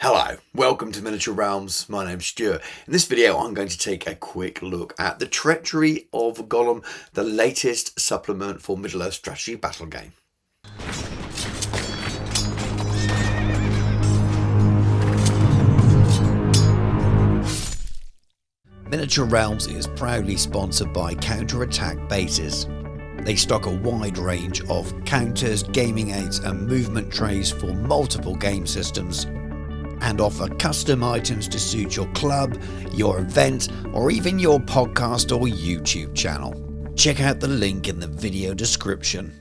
Hello, welcome to Miniature Realms. My name's Stuart. In this video I'm going to take a quick look at the Treachery of Gollum, the latest supplement for Middle-earth strategy battle game. Miniature Realms is proudly sponsored by Counter-Attack Bases. They stock a wide range of counters, gaming aids and movement trays for multiple game systems, and offer custom items to suit your club, your event, or even your podcast or YouTube channel. Check out the link in the video description.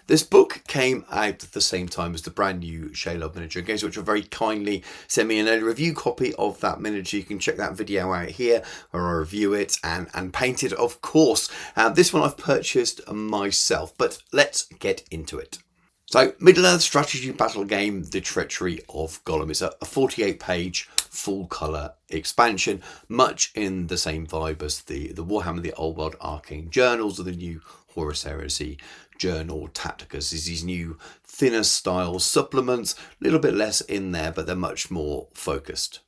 This book came out at the same time as the brand new Shelob miniature games, which are very kindly sent me an early review copy of that miniature. You can check that video out here where I review it and paint it, of course. This one I've purchased myself, but let's get into it. So, Middle-earth strategy battle game, The Treachery of Gollum. It's a 48-page, full-colour expansion, much in the same vibe as the Warhammer, the Old World Arcane Journals, or the new Horus Heresy Journal Tacticus. Is these new, thinner style supplements, a little bit less in there, but they're much more focused.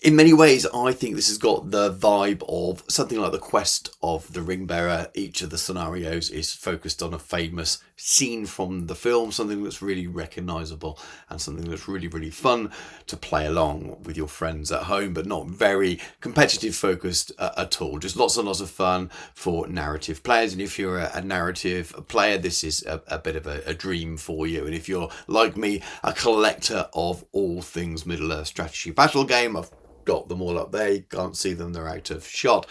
In many ways, I think this has got the vibe of something like the Quest of the Ringbearer. Each of the scenarios is focused on a famous scene from the film, something that's really recognisable and something that's really, really fun to play along with your friends at home, but not very competitive focused at all. Just lots and lots of fun for narrative players. And if you're a narrative player, this is a bit of a dream for you. And if you're, like me, a collector of all things Middle-earth strategy battle game, I've got them all up there. You can't see them, they're out of shot,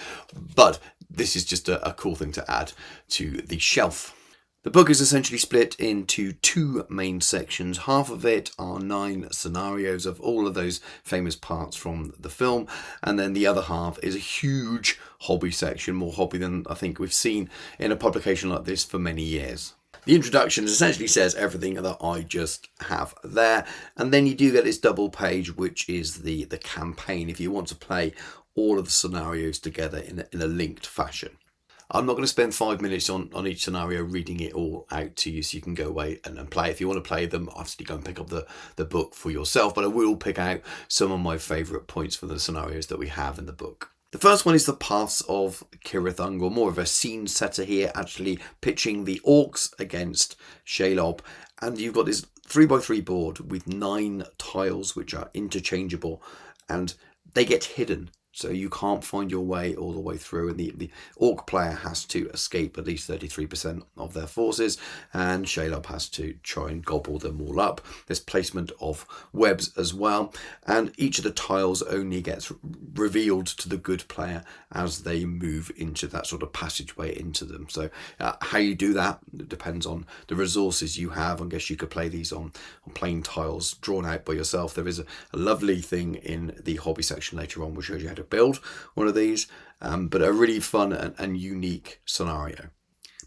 but this is just a cool thing to add to the shelf. The book is essentially split into two main sections. Half of it are 9 scenarios of all of those famous parts from the film, and then the other half is a huge hobby section, more hobby than I think we've seen in a publication like this for many years. The introduction essentially says everything that I just have there, and then you do get this double page, which is the campaign, if you want to play all of the scenarios together in a linked fashion. I'm not going to spend 5 minutes on each scenario reading it all out to you, so you can go away and play. If you want to play them, obviously go and pick up the book for yourself, but I will pick out some of my favourite points for the scenarios that we have in the book. The first one is the Paths of Cirith Ungol, more of a scene setter here, actually pitching the orcs against Shelob. And you've got this 3x3 board with 9 tiles which are interchangeable, and they get hidden. So you can't find your way all the way through, and the orc player has to escape at least 33% of their forces, and Shelob has to try and gobble them all up. There's placement of webs as well, and each of the tiles only gets revealed to the good player as they move into that sort of passageway into them. So how you do that depends on the resources you have. I guess you could play these on plain tiles drawn out by yourself. There is a lovely thing in the hobby section later on which shows you how to build one of these, but a really fun and unique scenario.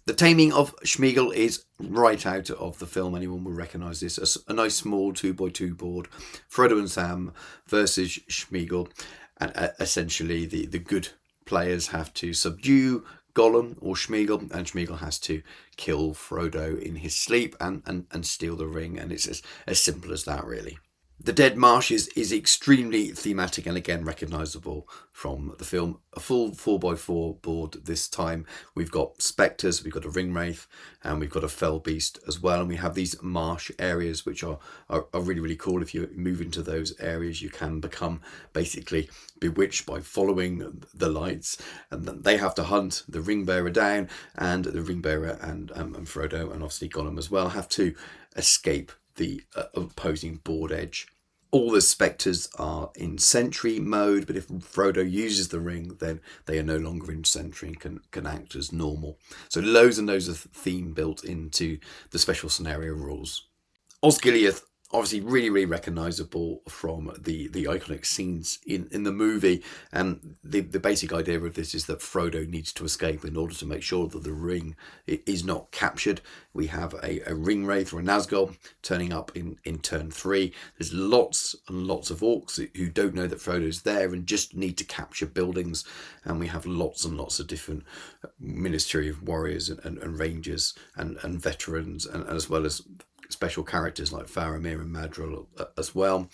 The Taming of Smeagol is right out of the film. Anyone will recognise this. A nice small 2x2 board. Frodo and Sam versus Smeagol, and essentially the good players have to subdue Gollum or Smeagol, and Smeagol has to kill Frodo in his sleep and steal the ring, and it's as simple as that, really. The Dead Marshes is extremely thematic and again recognisable from the film. A full 4x4 board this time. We've got spectres, we've got a ring wraith, and we've got a fell beast as well. And we have these marsh areas which are really, really cool. If you move into those areas, you can become basically bewitched by following the lights. And then they have to hunt the ring bearer down, and the ring bearer and Frodo and obviously Gollum as well have to escape the opposing board edge. All the spectres are in sentry mode, but if Frodo uses the ring, then they are no longer in sentry and can act as normal. So loads and loads of theme built into the special scenario rules. Osgiliath, obviously really, really recognisable from the iconic scenes in the movie. And the basic idea of this is that Frodo needs to escape in order to make sure that the ring is not captured. We have a ring wraith or a Nazgul turning up in turn 3. There's lots and lots of orcs who don't know that Frodo's there and just need to capture buildings. And we have lots and lots of different Ministry of Warriors and Rangers and veterans, and as well as special characters like Faramir and Madril as well.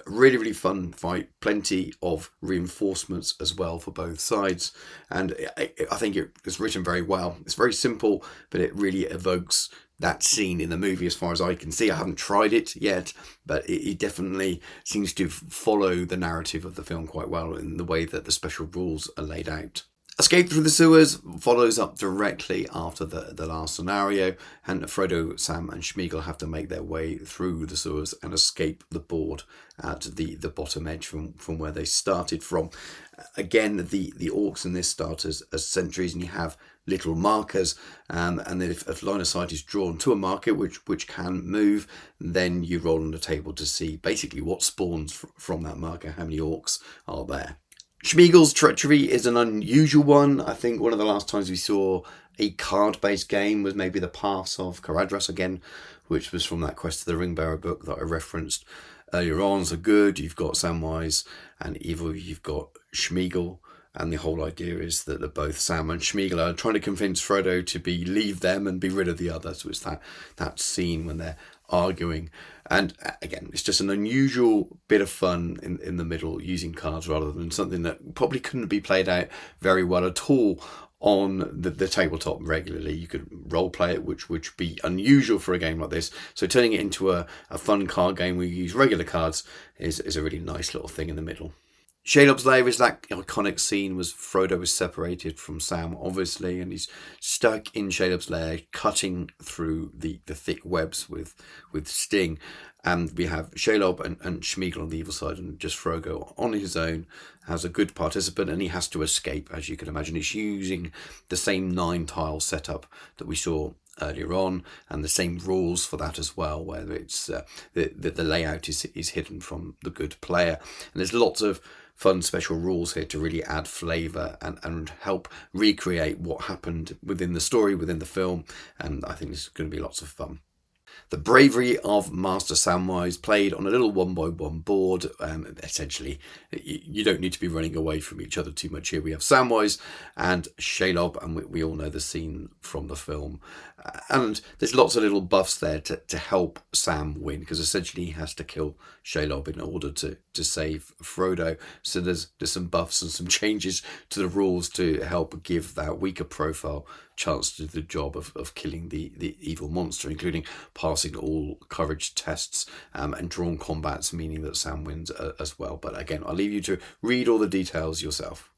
Really, really fun fight. Plenty of reinforcements as well for both sides. And I think it's written very well. It's very simple, but it really evokes that scene in the movie as far as I can see. I haven't tried it yet, but it definitely seems to follow the narrative of the film quite well in the way that the special rules are laid out. Escape through the sewers follows up directly after the last scenario, and Frodo, Sam and Schmeagol have to make their way through the sewers and escape the board at the bottom edge from where they started from. Again, the orcs in this start as sentries, and you have little markers, and then if line of sight is drawn to a marker which can move, then you roll on the table to see basically what spawns from that marker, how many orcs are there. Schmeagol's Treachery is an unusual one. I think one of the last times we saw a card-based game was maybe the Pass of Caradhras again, which was from that Quest of the Ringbearer book that I referenced earlier on. So good, you've got Samwise, and evil, you've got Schmeagol. And the whole idea is that both Sam and Schmeagol are trying to convince Frodo to leave them and be rid of the other. So it's that scene when they're arguing. And again, it's just an unusual bit of fun in the middle, using cards rather than something that probably couldn't be played out very well at all on the tabletop regularly. You could role play it, which would be unusual for a game like this. So turning it into a fun card game where you use regular cards is a really nice little thing in the middle. Shelob's lair is that iconic scene was Frodo was separated from Sam, obviously, and he's stuck in Shelob's lair, cutting through the thick webs with sting. And we have Shelob and Schmeagol on the evil side, and just Frodo on his own as a good participant, and he has to escape, as you can imagine. He's using the same 9-tile setup that we saw earlier on, and the same rules for that as well, where it's the layout is hidden from the good player. And there's lots of fun special rules here to really add flavour and help recreate what happened within the story, within the film, and I think this is going to be lots of fun. The Bravery of Master Samwise, played on a little 1x1 board. Essentially, you don't need to be running away from each other too much here. We have Samwise and Shelob, and we all know the scene from the film. And there's lots of little buffs there to help Sam win, because essentially he has to kill Shelob in order to save Frodo. So there's some buffs and some changes to the rules to help give that weaker profile chance to do the job of killing the evil monster, including passing all courage tests and drawn combats, meaning that Sam wins as well. But again, I'll leave you to read all the details yourself.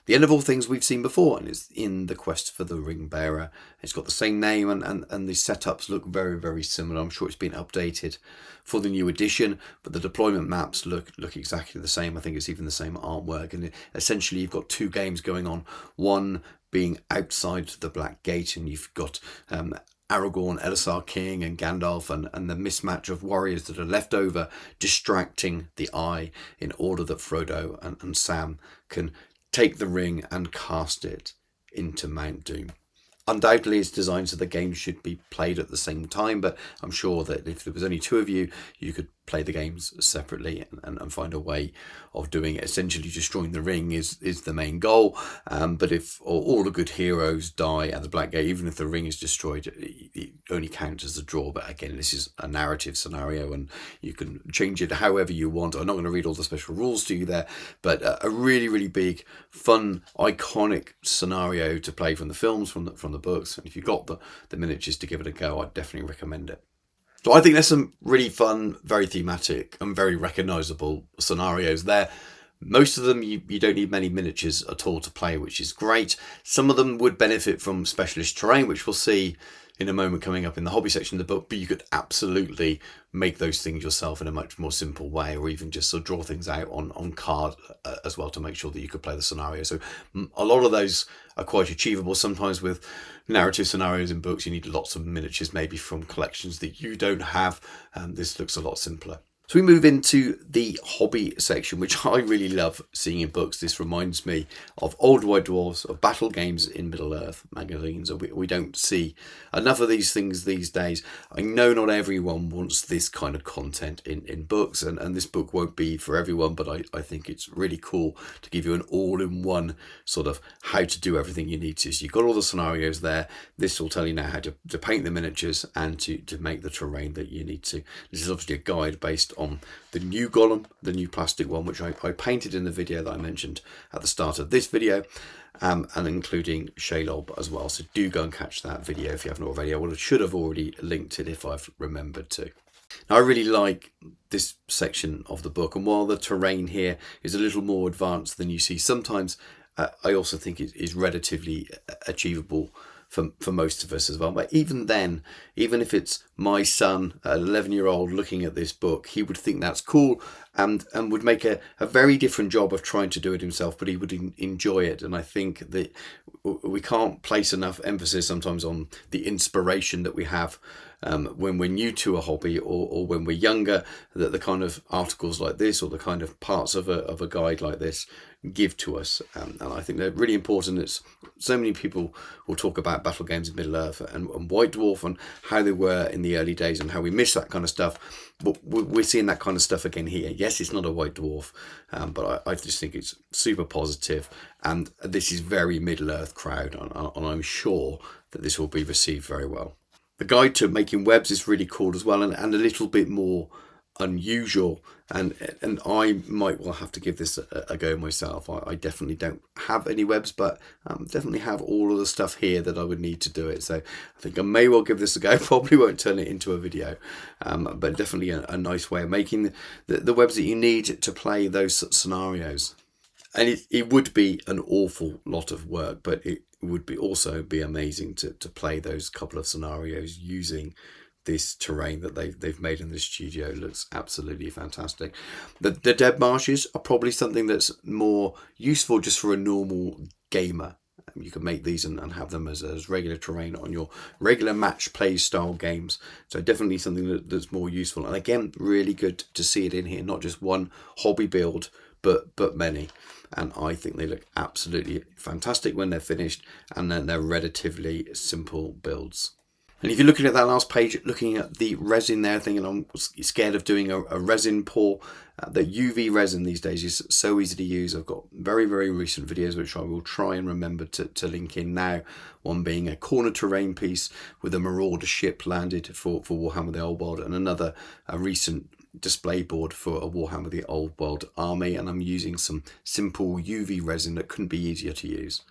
The end of all things we've seen before, and it's in the Quest for the Ringbearer. It's got the same name, and the setups look very, very similar. I'm sure it's been updated for the new edition, but the deployment maps look exactly the same. I think it's even the same artwork, and essentially you've got two games going on. One being outside the Black Gate, and you've got Aragorn, Elisar King and Gandalf and the mismatch of warriors that are left over, distracting the eye in order that Frodo and Sam can take the ring and cast it into Mount Doom. Undoubtedly, it's designed so the games should be played at the same time, but I'm sure that if there was only two of you, you could play the games separately and find a way of doing it. Essentially, destroying the ring is the main goal, but if all the good heroes die at the Black Gate, even if the ring is destroyed, it only counts as a draw. But again, this is a narrative scenario, and you can change it however you want. I'm not going to read all the special rules to you there, but a really, really big, fun, iconic scenario to play from the films, from the books. And if you've got the miniatures to give it a go, I'd definitely recommend it. So I think there's some really fun, very thematic and very recognisable scenarios there. Most of them you don't need many miniatures at all to play, which is great. Some of them would benefit from specialist terrain, which we'll see in a moment coming up in the hobby section of the book, but you could absolutely make those things yourself in a much more simple way, or even just sort of draw things out on card as well to make sure that you could play the scenario. So a lot of those are quite achievable. Sometimes with narrative scenarios in books, you need lots of miniatures, maybe from collections that you don't have. This looks a lot simpler. So we move into the hobby section, which I really love seeing in books. This reminds me of Old White Dwarfs, of battle games in Middle-earth magazines. We don't see enough of these things these days. I know not everyone wants this kind of content in books, and this book won't be for everyone, but I think it's really cool to give you an all-in-one sort of how to do everything you need to. So you've got all the scenarios there. This will tell you now how to paint the miniatures and to make the terrain that you need to. This is obviously a guide based on the new Gollum, the new plastic one, which I painted in the video that I mentioned at the start of this video, and including Shelob as well. So do go and catch that video if you haven't already. I should have already linked it if I've remembered to. Now, I really like this section of the book, and while the terrain here is a little more advanced than you see sometimes, I also think it is relatively achievable for most of us as well. But even then, even if it's my son, an 11-year-old, looking at this book, he would think that's cool and would make a very different job of trying to do it himself, but he would enjoy it. And I think that we can't place enough emphasis sometimes on the inspiration that we have when we're new to a hobby or when we're younger, that the kind of articles like this or the kind of parts of a guide like this give to us. And I think they're really important. It's so many people will talk about battle games in Middle-earth and White Dwarf and how they were in the early days and how we miss that kind of stuff. But we're seeing that kind of stuff again here. Yes, it's not a White Dwarf, but I just think it's super positive, and this is very Middle-earth crowd, and I'm sure that this will be received very well. The guide to making webs is really cool as well, and a little bit more unusual, and I might well have to give this a go myself. I definitely don't have any webs, but definitely have all of the stuff here that I would need to do it. So I think I may well give this a go. Probably won't turn it into a video, but definitely a nice way of making the webs that you need to play those scenarios. And it would be an awful lot of work, but it would also be amazing to play those couple of scenarios using this terrain that they've made in the studio. It looks absolutely fantastic. The dead marshes are probably something that's more useful just for a normal gamer. You can make these and have them as regular terrain on your regular match play style games. So definitely something that's more useful. And again, really good to see it in here. Not just one hobby build, but many. And I think they look absolutely fantastic when they're finished, and then they're relatively simple builds. And if you're looking at that last page, looking at the resin there, thinking I'm scared of doing a resin pour, the UV resin these days is so easy to use. I've got very, very recent videos which I will try and remember to link in now. One being a corner terrain piece with a Marauder ship landed for Warhammer the Old World, and another a recent display board for a Warhammer the Old World army, and I'm using some simple UV resin that couldn't be easier to use.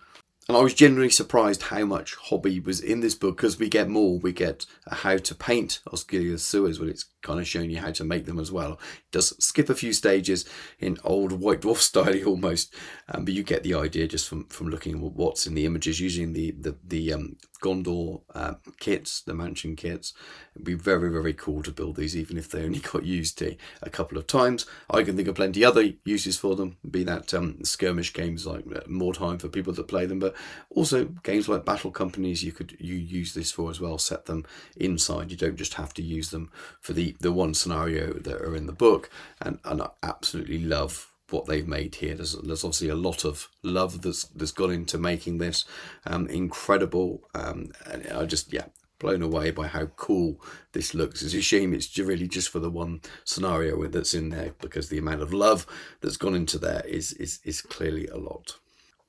And I was genuinely surprised how much hobby was in this book, because we get more. We get how to paint Osgilia's sewers, but it's kind of showing you how to make them as well. It does skip a few stages in old White Dwarf style almost, but you get the idea just from looking at what's in the images, using the Gondor kits, the mansion kits. It'd be very, very cool to build these, even if they only got used a couple of times. I can think of plenty other uses for them, be that skirmish games like more time for people to play them, but also games like Battle Companies you use this for as well. Set them inside. You don't just have to use them for the one scenario that are in the book, and I absolutely love what they've made here. There's obviously a lot of love that's gone into making this incredible, and I just blown away by how cool this looks. It's a shame it's really just for the one scenario that's in there, because the amount of love that's gone into there is clearly a lot.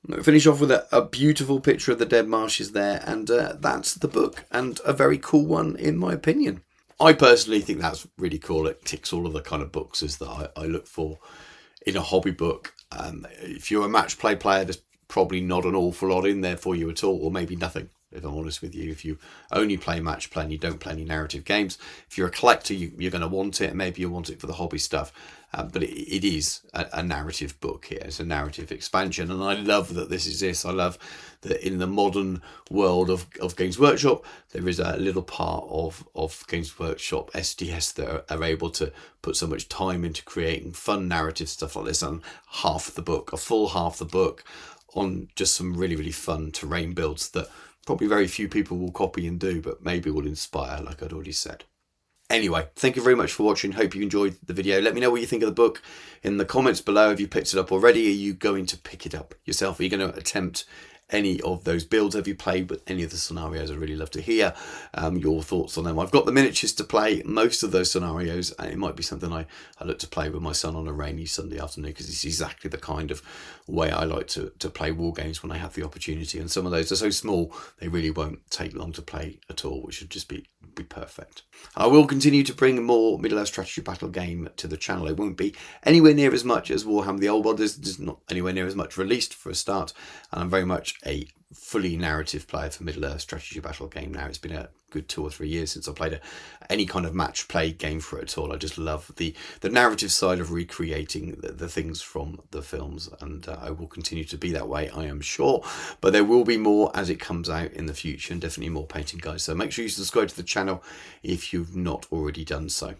I'll finish off with a beautiful picture of the dead marshes there, and that's the book, and a very cool one in my opinion. I personally think that's really cool. It ticks all of the kind of boxes that I look for in a hobby book. If you're a match play player, there's probably not an awful lot in there for you at all, or maybe nothing, if I'm honest with you. If you only play match play and you don't play any narrative games, if you're a collector, you're going to want it. Maybe you want it for the hobby stuff, but it is a narrative book here. It's a narrative expansion, and I love that this is this. I love that in the modern world of Games Workshop, there is a little part of Games Workshop SDS that are able to put so much time into creating fun narrative stuff like this, and a full half the book on just some really, really fun terrain builds that probably very few people will copy and do, but maybe will inspire, like I'd already said. Anyway, thank you very much for watching. Hope you enjoyed the video. Let me know what you think of the book in the comments below. Have you picked it up already? Are you going to pick it up yourself? Are you going to attempt any of those builds? Have you played with any of the scenarios? I'd really love to hear your thoughts on them. I've got the miniatures to play most of those scenarios, and it might be something I look to play with my son on a rainy Sunday afternoon, because it's exactly the kind of way I like to play war games when I have the opportunity. And some of those are so small they really won't take long to play at all, which would just be perfect. I will continue to bring more Middle-earth strategy battle game to the channel. It won't be anywhere near as much as Warhammer the Old World. There's not anywhere near as much released for a start, and I'm very much a fully narrative player for Middle-earth strategy battle game now. It's been a good 2 or 3 years since I played any kind of match play game for it at all. I just love the narrative side of recreating the things from the films, and I will continue to be that way, I am sure. But there will be more as it comes out in the future, and definitely more painting guys. So make sure you subscribe to the channel if you've not already done so.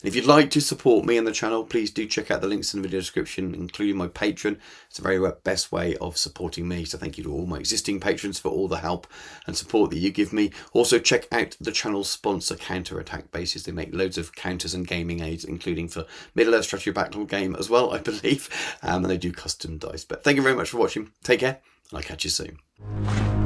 And if you'd like to support me and the channel, please do check out the links in the video description, including my Patreon. It's the very best way of supporting me. So thank you to all my existing patrons for all the help and support that you give me. Also check out the channel's sponsor, Counterattack Bases. They make loads of counters and gaming aids, including for Middle-earth strategy battle game as well, I believe. And they do custom dice. But thank you very much for watching. Take care, and I'll catch you soon.